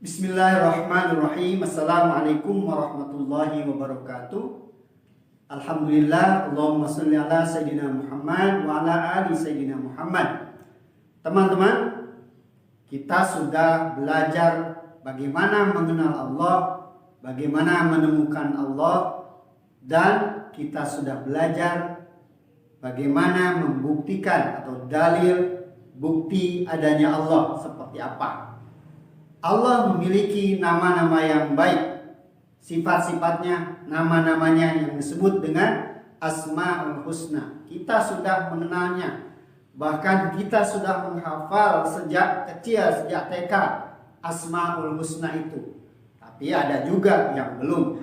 Bismillahirrahmanirrahim. Assalamualaikum warahmatullahi wabarakatuh. Alhamdulillah. Allahumma sholli ala Sayyidina Muhammad wa ala ali Sayyidina Muhammad. Teman-teman, kita sudah belajar bagaimana mengenal Allah, bagaimana menemukan Allah, dan kita sudah belajar bagaimana membuktikan atau dalil bukti adanya Allah seperti apa. Allah memiliki nama-nama yang baik, sifat-sifatnya, nama-namanya yang disebut dengan Asmaul Husna. Kita sudah mengenalnya, bahkan kita sudah menghafal sejak kecil, sejak TK Asmaul Husna itu. Tapi ada juga yang belum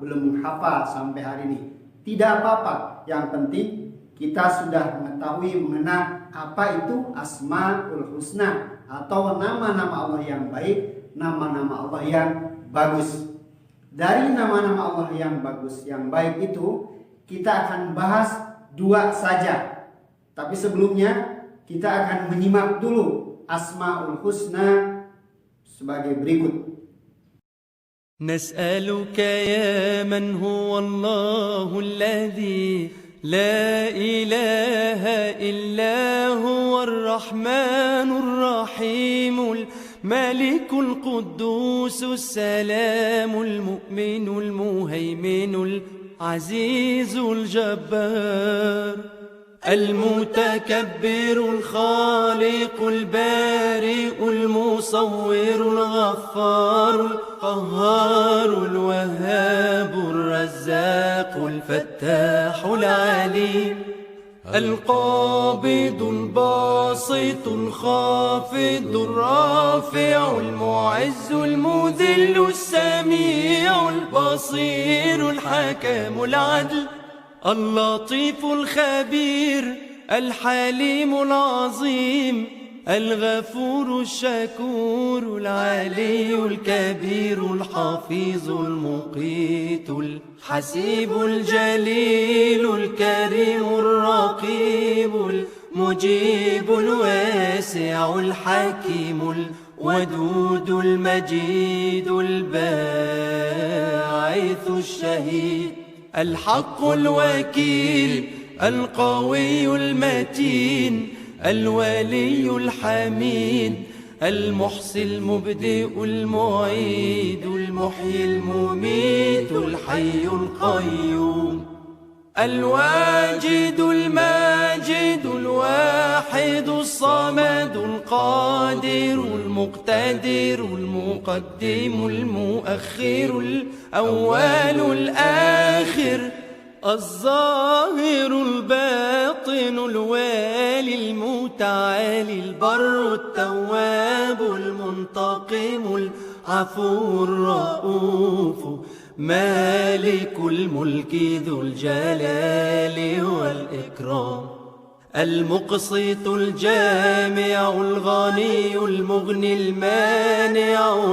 menghafal sampai hari ini. Tidak apa-apa, yang penting kita sudah mengetahui mengenal apa itu Asmaul Husna, atau nama-nama Allah yang baik, nama-nama Allah yang bagus. Dari nama-nama Allah yang bagus, yang baik itu kita akan bahas 2 saja. Tapi sebelumnya kita akan menyimak dulu Asmaul Husna sebagai berikut. Nas'aluka ya man huwa Allahul ladzi لا إله إلا هو الرحمن الرحيم الملك القدوس السلام المؤمن المهيمن العزيز الجبار المتكبر الخالق البارئ المصور الغفار القهار الوهاب الرزاق الفتاح العليم القابض الباسط الخافض الرافع المعز المذل السميع البصير الحكم العدل اللطيف الخبير الحليم العظيم الغفور الشكور العلي الكبير الحفيظ المقيت الحسيب الجليل الكريم الرقيب المجيب الواسع الحكيم الودود المجيد الباعث الشهيد الحق الوكيل القوي المتين الولي الحميد المحصي المبدئ المعيد المحيي المميت الحي القيوم الواجد الماجد الواحد الصمد القادر المقتدر المقدم المؤخر الأول الآخر الظاهر الباطن الوالي المتعالي البر التواب المنتقم العفو الرؤوف مالك الملك ذو الجلال والإكرام المقسط الجامع الغني المغني المانع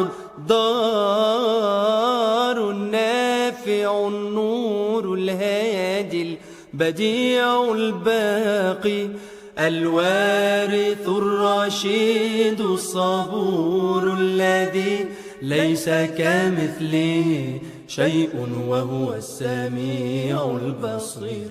الضار النافع النور الهادي البديع الباقي الوارث الرشيد الصبور الذي ليس كمثله شيء وهو السميع البصير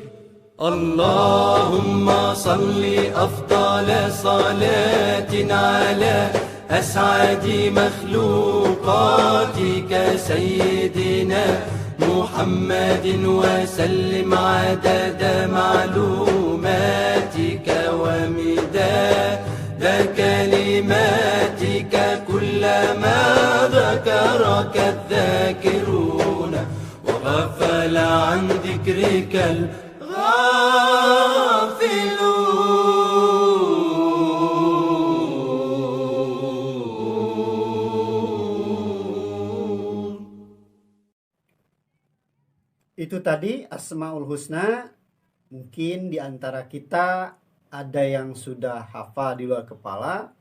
اللهم صل أفضل صلاة على أسعد مخلوقاتك سيدنا محمد وسلم عدد معلوماتك ومداد كلماتك كلما ذكرك الذاكرون وغفل عن ذكرك الغافلون. Itu tadi Asmaul Husna. Mungkin di antara kita ada yang sudah hafal di luar kepala,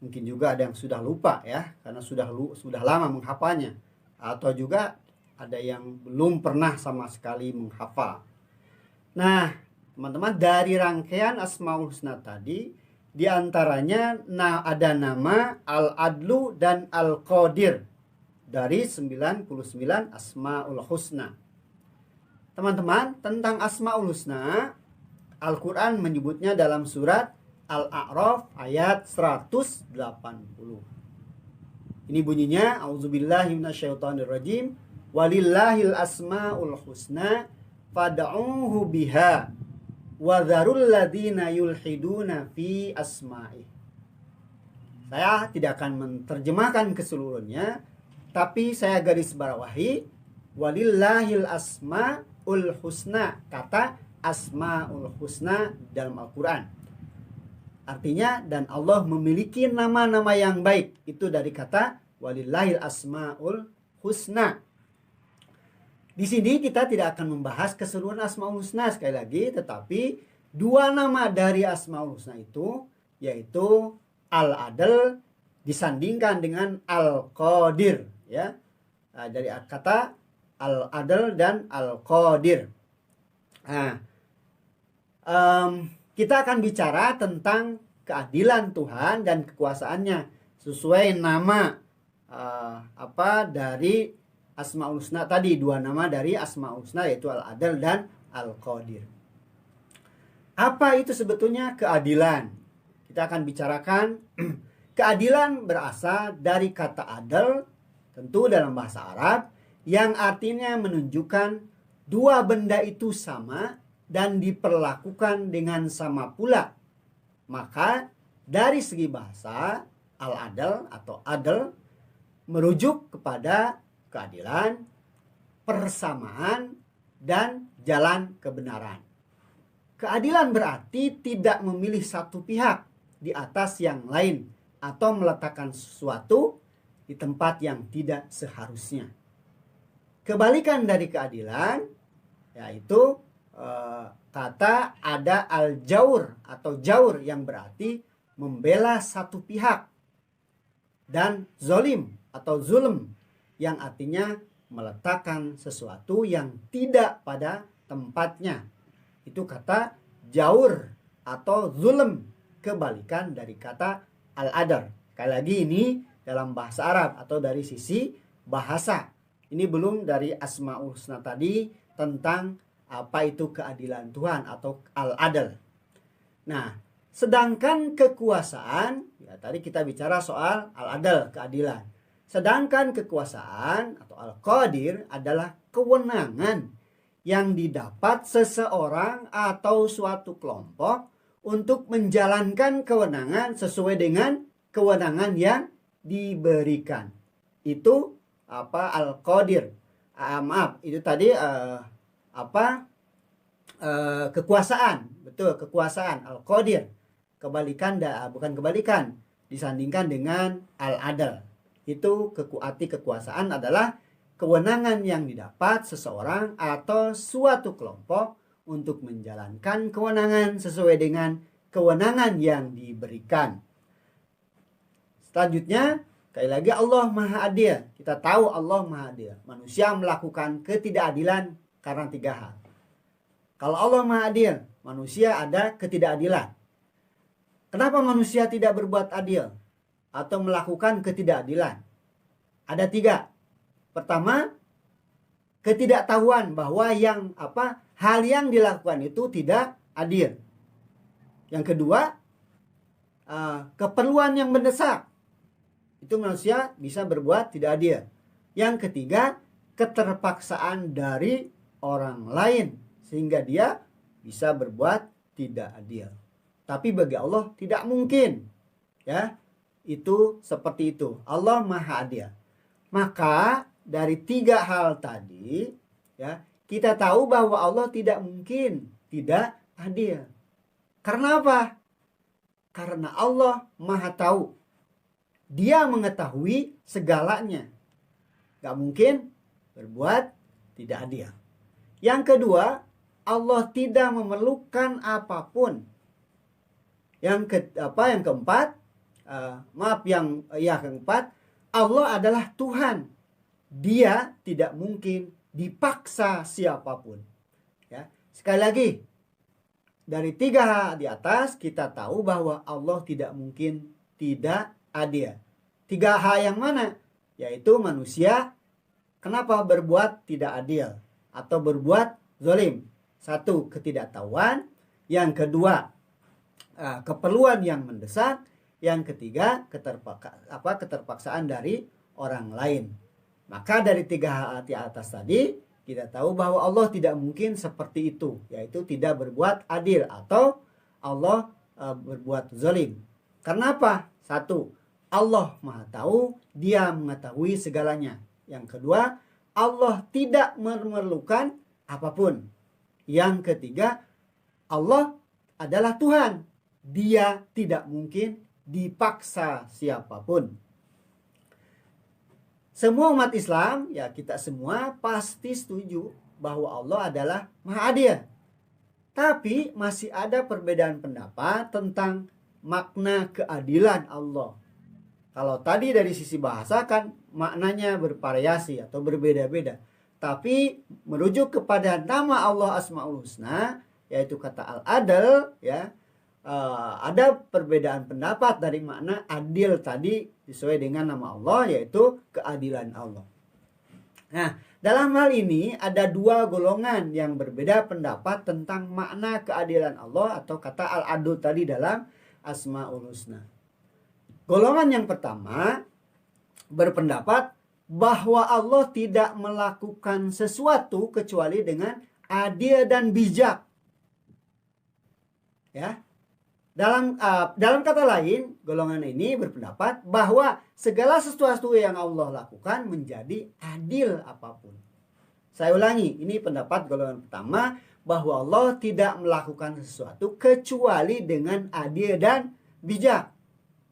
mungkin juga ada yang sudah lupa ya, karena sudah lama menghafalnya, atau juga ada yang belum pernah sama sekali menghafal. Nah, teman-teman, dari rangkaian Asmaul Husna tadi, di antaranya ada nama Al-Adlu dan Al-Qadir dari 99 Asmaul Husna. Teman-teman, tentang Asmaul Husna, Al-Quran menyebutnya dalam surat Al-A'raf ayat 180. Ini bunyinya, A'udzubillahi minasyaitonirrajim, walillahil asmaul husna fad'uuhu biha wa dzarul ladzina yulhiduna fi asma'i. Saya tidak akan menerjemahkan keseluruhannya, tapi saya garis bawahi walillahil asmaul husna, kata Asmaul Husna dalam Al-Quran. Artinya, dan Allah memiliki nama-nama yang baik. Itu dari kata walillahil asmaul husna. Di sini kita tidak akan membahas keseluruhan Asmaul Husna sekali lagi, tetapi dua nama dari Asmaul Husna itu, yaitu Al-Adl disandingkan dengan Al-Qadir, ya. Dari kata Al-Adl dan Al-Qadir. Nah, kita akan bicara tentang keadilan Tuhan dan kekuasaannya sesuai nama dari Asmaul Husna tadi, dua nama dari Asmaul Husna yaitu Al-Adl dan Al-Qadir. Apa itu sebetulnya keadilan? Kita akan bicarakan keadilan berasal dari kata adl, tentu dalam bahasa Arab, yang artinya menunjukkan dua benda itu sama dan diperlakukan dengan sama pula. Maka dari segi bahasa, al-adl atau adl merujuk kepada keadilan, persamaan, dan jalan kebenaran. Keadilan berarti tidak memilih satu pihak di atas yang lain atau meletakkan sesuatu di tempat yang tidak seharusnya. Kebalikan dari keadilan yaitu kata ada al-jaur atau jaur yang berarti membela satu pihak, dan zolim atau zulm yang artinya meletakkan sesuatu yang tidak pada tempatnya. Itu kata jaur atau zulm, kebalikan dari kata al-adl. Sekali lagi ini dalam bahasa Arab atau dari sisi bahasa. Ini belum dari Asmaul Husna tadi tentang apa itu keadilan Tuhan atau al-adl. Nah, sedangkan kekuasaan, ya tadi kita bicara soal al-adl, keadilan. Sedangkan kekuasaan atau al-qadir adalah kewenangan yang didapat seseorang atau suatu kelompok untuk menjalankan kewenangan sesuai dengan kewenangan yang diberikan. Itu apa al-qadir. Maaf, itu tadi kekuasaan. Betul, kekuasaan al-qadir. Kebalikan bukan kebalikan, disandingkan dengan al-adl. Itu arti kekuasaan adalah kewenangan yang didapat seseorang atau suatu kelompok untuk menjalankan kewenangan sesuai dengan kewenangan yang diberikan. Selanjutnya, sekali lagi Allah Maha Adil. Kita tahu Allah Maha Adil. Manusia melakukan ketidakadilan karena 3 hal. Kalau Allah Maha Adil, manusia ada ketidakadilan. Kenapa manusia tidak berbuat adil atau melakukan ketidakadilan? Ada 3. Pertama, ketidaktahuan bahwa hal yang dilakukan itu tidak adil. Yang kedua, keperluan yang mendesak. Itu manusia bisa berbuat tidak adil. Yang ketiga, keterpaksaan dari orang lain sehingga dia bisa berbuat tidak adil. Tapi bagi Allah tidak mungkin. Ya, itu seperti itu. Allah Maha Adil. Maka dari 3 hal tadi, ya, kita tahu bahwa Allah tidak mungkin tidak adil. Karena apa? Karena Allah Maha Tahu. Dia mengetahui segalanya. Gak mungkin berbuat tidak adil. Yang kedua, Allah tidak memerlukan apapun. Yang keempat, Allah adalah Tuhan. Dia tidak mungkin dipaksa siapapun. Ya, sekali lagi, dari 3 di atas kita tahu bahwa Allah tidak mungkin tidak adil. 3 hal yang mana? Yaitu manusia kenapa berbuat tidak adil atau berbuat zalim. 1, ketidaktahuan. Yang kedua, keperluan yang mendesak. Yang ketiga, keterpaksaan dari orang lain. Maka dari 3 hal di atas tadi kita tahu bahwa Allah tidak mungkin seperti itu, yaitu tidak berbuat adil atau Allah berbuat zalim. Karena apa? 1, Allah Maha Tahu, Dia mengetahui segalanya. Yang kedua, Allah tidak memerlukan apapun. Yang ketiga, Allah adalah Tuhan. Dia tidak mungkin dipaksa siapapun. Semua umat Islam, ya kita semua pasti setuju bahwa Allah adalah Maha Adil. Tapi masih ada perbedaan pendapat tentang makna keadilan Allah. Kalau tadi dari sisi bahasa kan maknanya bervariasi atau berbeda-beda. Tapi merujuk kepada nama Allah Asmaul Husna, yaitu kata al-adl, ya, ada perbedaan pendapat dari makna adil tadi sesuai dengan nama Allah, yaitu keadilan Allah. Nah, dalam hal ini ada 2 golongan yang berbeda pendapat tentang makna keadilan Allah atau kata al-adl tadi dalam Asmaul Husna. Golongan yang pertama berpendapat bahwa Allah tidak melakukan sesuatu kecuali dengan adil dan bijak. Ya. Dalam kata lain, golongan ini berpendapat bahwa segala sesuatu yang Allah lakukan menjadi adil apapun. Saya ulangi, ini pendapat golongan pertama, bahwa Allah tidak melakukan sesuatu kecuali dengan adil dan bijak.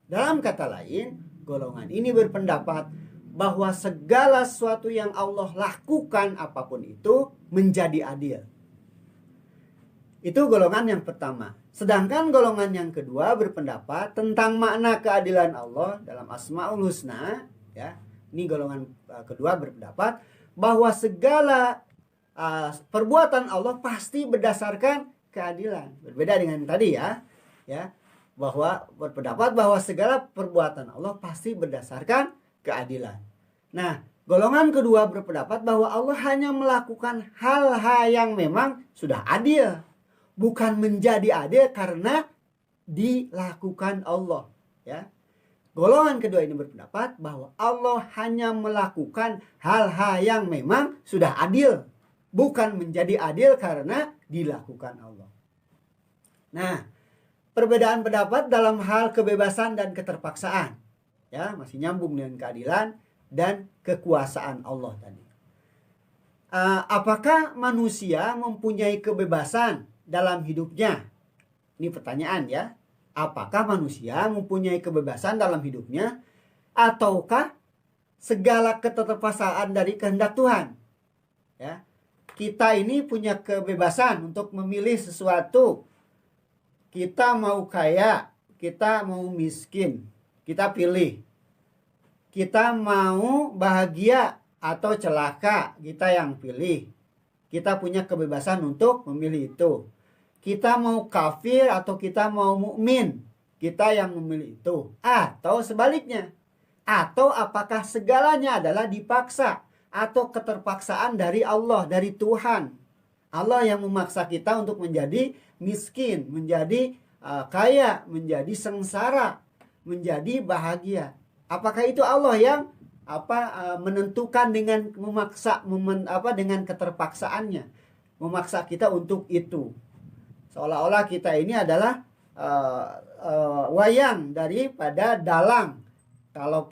Dalam kata lain, golongan ini berpendapat bahwa segala sesuatu yang Allah lakukan apapun itu menjadi adil. Itu golongan yang pertama. Sedangkan golongan yang kedua berpendapat tentang makna keadilan Allah dalam Asmaul Husna. Ya, ini golongan kedua berpendapat bahwa segala perbuatan Allah pasti berdasarkan keadilan. Berbeda dengan tadi ya, bahwa berpendapat bahwa segala perbuatan Allah pasti berdasarkan keadilan. Nah, golongan kedua berpendapat bahwa Allah hanya melakukan hal-hal yang memang sudah adil, bukan menjadi adil karena dilakukan Allah. Ya, golongan kedua ini berpendapat bahwa Allah hanya melakukan hal-hal yang memang sudah adil, bukan menjadi adil karena dilakukan Allah. Nah, perbedaan pendapat dalam hal kebebasan dan keterpaksaan, ya, masih nyambung dengan keadilan dan kekuasaan Allah tadi. Apakah manusia mempunyai kebebasan dalam hidupnya? Ini pertanyaan ya. Apakah manusia mempunyai kebebasan dalam hidupnya, ataukah segala keterpaksaan dari kehendak Tuhan? Ya, kita ini punya kebebasan untuk memilih sesuatu. Kita mau kaya, kita mau miskin, kita pilih. Kita mau bahagia atau celaka, kita yang pilih. Kita punya kebebasan untuk memilih itu. Kita mau kafir atau kita mau mukmin, kita yang memilih itu. Atau sebaliknya. Atau apakah segalanya adalah dipaksa atau keterpaksaan dari Allah, dari Tuhan. Allah yang memaksa kita untuk menjadi miskin, menjadi kaya, menjadi sengsara, menjadi bahagia. Apakah itu Allah yang menentukan dengan memaksa, dengan keterpaksaannya, memaksa kita untuk itu? Seolah-olah kita ini adalah wayang daripada dalang. Kalau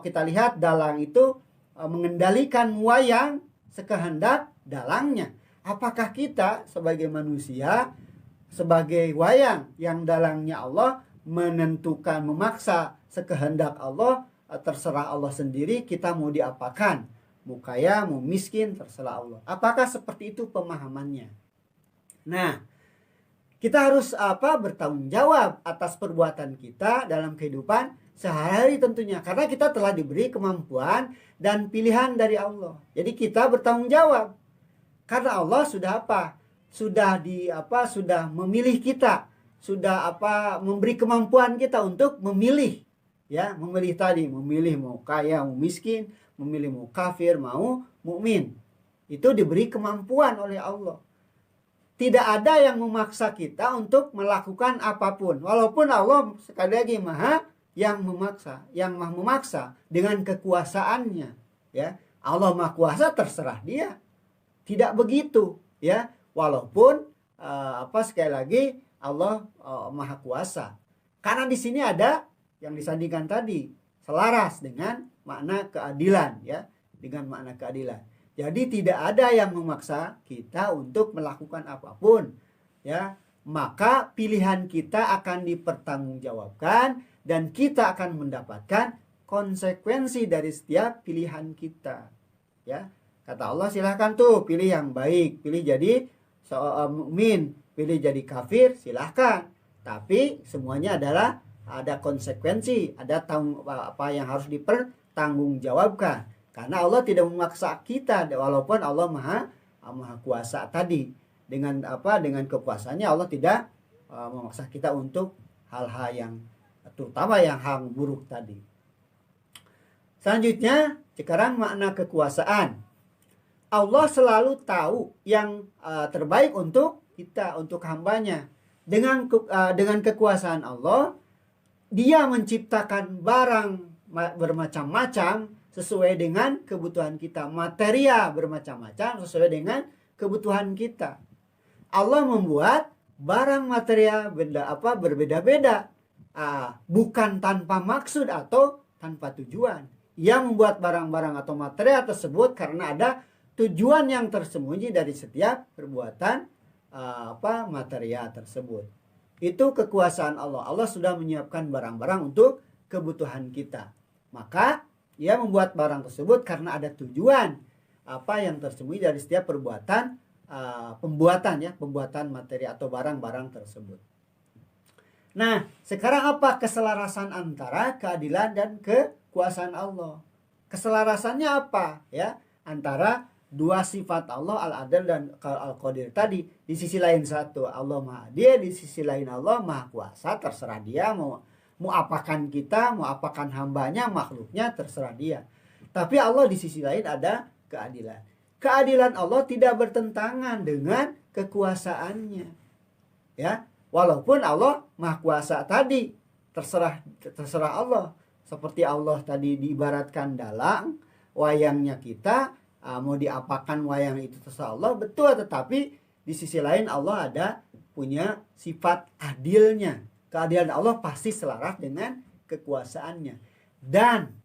kita lihat, dalang itu mengendalikan wayang sekehendak dalangnya. Apakah kita sebagai manusia, sebagai wayang yang dalangnya Allah, menentukan, memaksa sekehendak Allah, terserah Allah sendiri, kita mau diapakan, mau kaya, mau miskin, terserah Allah. Apakah seperti itu pemahamannya? Nah, kita harus bertanggung jawab atas perbuatan kita dalam kehidupan sehari-hari tentunya, karena kita telah diberi kemampuan dan pilihan dari Allah. Jadi kita bertanggung jawab. Karena Allah sudah sudah memilih kita, sudah memberi kemampuan kita untuk memilih, ya, memilih tadi, memilih mau kaya, mau miskin, memilih mau kafir, mau mukmin. Itu diberi kemampuan oleh Allah. Tidak ada yang memaksa kita untuk melakukan apapun, walaupun Allah sekali lagi yang memaksa dengan kekuasaannya, ya. Allah Maha Kuasa, terserah Dia. Tidak begitu, ya. Walaupun sekali lagi Allah Maha Kuasa. Karena di sini ada yang disandingkan tadi, selaras dengan makna keadilan, ya, dengan makna keadilan. Jadi tidak ada yang memaksa kita untuk melakukan apapun, ya. Maka pilihan kita akan dipertanggungjawabkan dan kita akan mendapatkan konsekuensi dari setiap pilihan kita, ya. Kata Allah, silahkan tuh pilih yang baik, pilih jadi mukmin, pilih jadi kafir, silahkan. Tapi semuanya adalah ada konsekuensi, ada yang harus dipertanggungjawabkan. Karena Allah tidak memaksa kita, walaupun Allah Maha Kuasa tadi. Dengan kekuasaannya Allah tidak memaksa kita untuk hal-hal yang, terutama yang hal buruk tadi. Selanjutnya, sekarang makna kekuasaan. Allah selalu tahu yang terbaik untuk kita, untuk hambanya. Dengan kekuasaan Allah, Dia menciptakan barang bermacam-macam sesuai dengan kebutuhan kita. Material bermacam-macam sesuai dengan kebutuhan kita. Allah membuat barang material berbeda-beda, bukan tanpa maksud atau tanpa tujuan. Ia membuat barang-barang atau material tersebut karena ada tujuan yang tersembunyi dari setiap perbuatan material tersebut. Itu kekuasaan Allah. Allah sudah menyiapkan barang-barang untuk kebutuhan kita. Maka ia membuat barang tersebut karena ada tujuan yang tersembunyi dari setiap perbuatan pembuatan materi atau barang-barang tersebut. Nah, sekarang apa keselarasan antara keadilan dan kekuasaan Allah? Keselarasannya apa ya? Antara dua sifat Allah, al-adil dan al-qadir tadi. Di sisi lain satu Allah Maha Adil, di sisi lain Allah Maha Kuasa, terserah dia mau apakan kita, mau apakan hambanya, makhluknya, terserah dia. Tapi Allah di sisi lain ada keadilan. Keadilan Allah tidak bertentangan dengan kekuasaannya. Ya, walaupun Allah Maha Kuasa tadi, terserah Allah. Seperti Allah tadi diibaratkan dalang, wayangnya kita, mau diapakan wayang itu terserah Allah, betul. Tetapi di sisi lain Allah ada punya sifat adilnya. Keadilan Allah pasti selaras dengan kekuasaannya. Dan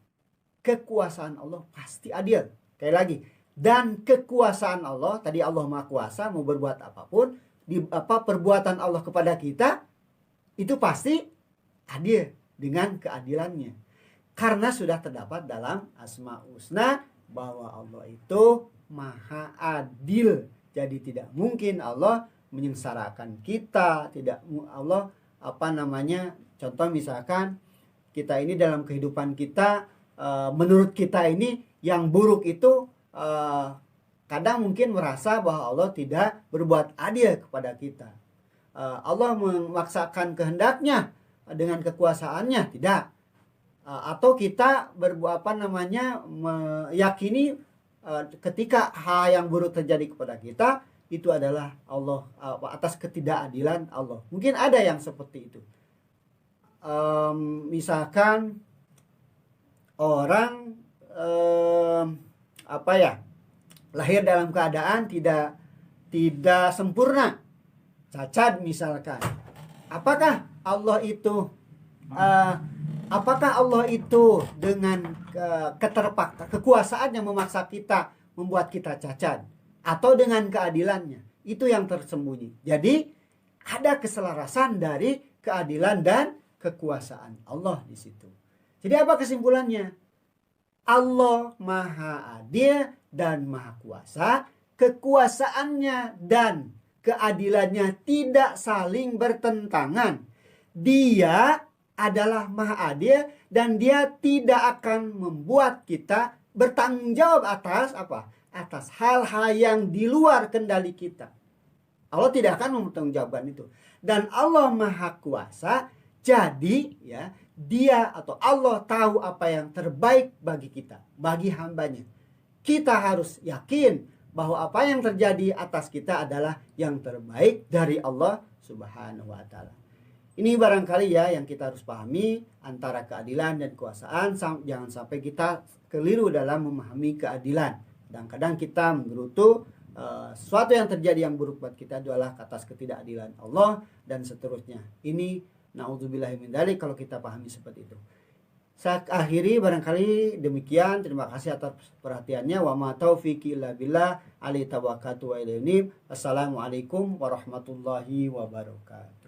kekuasaan Allah pasti adil. Sekali lagi, dan kekuasaan Allah, tadi Allah Maha Kuasa, mau berbuat apapun, perbuatan Allah kepada kita itu pasti adil dengan keadilannya. Karena sudah terdapat dalam Asmaul Husna bahwa Allah itu Maha Adil. Jadi tidak mungkin Allah menyengsarakan kita, tidak Allah contoh misalkan kita ini dalam kehidupan kita, menurut kita ini yang buruk itu kadang mungkin merasa bahwa Allah tidak berbuat adil kepada kita. Allah memaksakan kehendaknya dengan kekuasaannya, tidak. Atau kita meyakini ketika hal yang buruk terjadi kepada kita itu adalah Allah, atas ketidakadilan Allah. Mungkin ada yang seperti itu. Misalkan orang lahir dalam keadaan tidak sempurna, cacat misalkan. Apakah Allah itu dengan kekuasaan yang memaksa kita, membuat kita cacat, atau dengan keadilannya? Itu yang tersembunyi. Jadi ada keselarasan dari keadilan dan kekuasaan Allah di situ. Jadi apa kesimpulannya? Allah Maha Adil dan Maha Kuasa. Kekuasaannya dan keadilannya tidak saling bertentangan. Dia adalah Maha Adil dan dia tidak akan membuat kita bertanggung jawab atas hal-hal yang di luar kendali kita. Allah tidak akan mempertanggungjawabkan itu. Dan Allah Maha Kuasa, jadi ya, dia atau Allah tahu apa yang terbaik bagi kita, bagi hambanya. Kita harus yakin bahwa apa yang terjadi atas kita adalah yang terbaik dari Allah Subhanahu wa Ta'ala. Ini barangkali ya yang kita harus pahami antara keadilan dan kekuasaan. Jangan sampai kita keliru dalam memahami keadilan. Kadang-kadang kita menggerutu sesuatu yang terjadi yang buruk buat kita adalah atas ketidakadilan Allah dan seterusnya. Ini naudzubillahi min dzalik kalau kita pahami seperti itu. Saya akhiri barangkali demikian. Terima kasih atas perhatiannya. Wa ma taufiqi illa billah. Alaihi tawakkaltu wa ilaihi unib. Assalamualaikum warahmatullahi wabarakatuh.